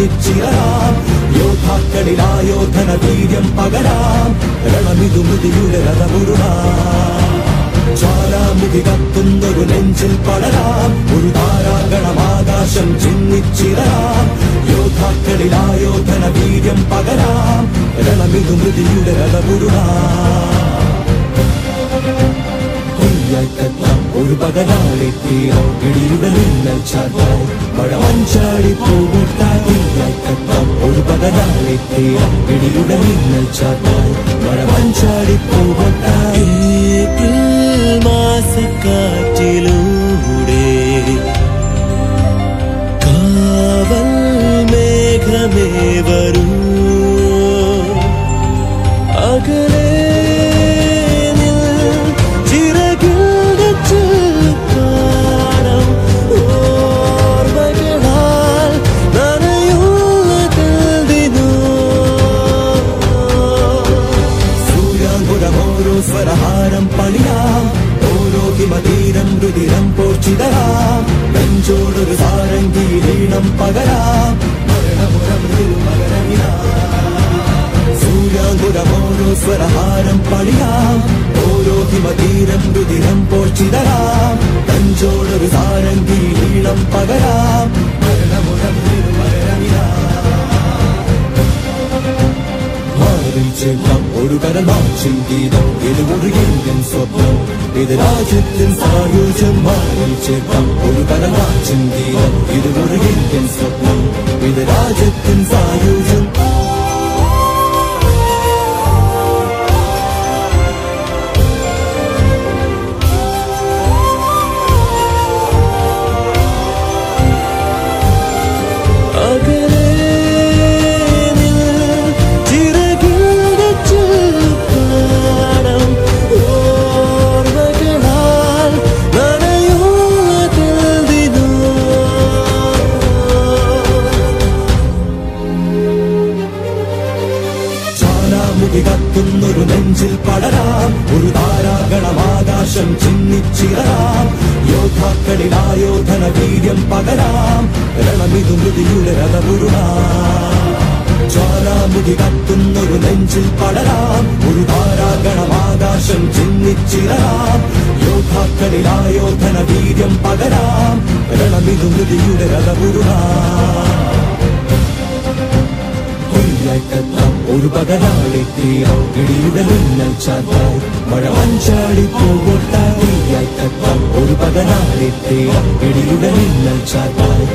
ചിന്നിച്ചിറരാം യോദ്ധാക്കളിലായോധന വീര്യം പകരാം രണമിതു മൃതിയുടെ രഥമുരുളാം ജ്വാലാമുഖി കത്തുന്നൊരു നെഞ്ചിൽ പടരാം ഒരു താരാഗണമാകാശം ചിന്നിച്ചിറരാം യോദ്ധാക്കളിലായോധന വീര്യം പകരാം രണമിതു മൃതിയുടെ രഥമുരുളാം ഒരു പകലാളിത്തീരം ഇടിയുടെ മിന്നൽ ചാർത്തായി മഴ മഞ്ചാടി പൂവിട്ടായി ഒരു പകലാളിത്തീരം ഇടിയുടെ മിന്നൽ ചാർത്തായി മഴ മഞ്ചാടി പൂവിട്ടായി മാസക്കാറ്റിലൂടെ കാവൽ മേഘമേ വരൂ അകലെ സ്വരഹാരം പണിയാം ഓരോ ഹിമതീരം രുതിരം പോർച്ചിതരാം നെഞ്ചോടൊരു സാരംഗീലീണം പകരാം സൂര്യാങ്കുരമോരോ സ്വരഹാരം പണിയാം ഓരോ ഹിമതീരം രുതിരം പോർച്ചിതരാം നെഞ്ചോടൊരു സാരംഗീലീണം പകരാം ഒരു കരമാച്ചിൻ ഗീതം ഇതൊരു ഇന്ത്യൻ സ്വപ്നം ഇത് രാജ്യത്തിൻ സായുജ്യം മാറിൽ ചേർക്കാം ഒരു കരമാച്ചിൻ ഗീതം ഇതൊരു ഇന്ത്യൻ സ്വപ്നം ഇത് രാജ്യത്തിൻ സായുജ്യം കത്തുന്നൊരു നെഞ്ചിൽ പടരാം ഒരു താരാഗണമാകാശം ചിന്നിച്ചിറരാം യോദ്ധാക്കളിലായോധന വീര്യം പകരാം രണമിതു മൃതിയുടെ രഥമുരുളാം ജ്വാലാമുഖി കത്തുന്നൊരു നെഞ്ചിൽ പടരാം ഒരു താരാഗണമാകാശം ചിന്നിച്ചിറരാം യോദ്ധാക്കളിലായോധന വീര്യം പകരാം രണമിതു മൃതിയുടെ രഥമുരുളാം ഒരു പകലാളിത്തീരം ഇടിയുടെ മിന്നൽ ചാർത്തായി മഴ മഞ്ചാടി പൂവൊട്ടായി ഒരു പകലാളിത്തീരം ഇടിയുടെ മിന്നൽ ചാർത്തായി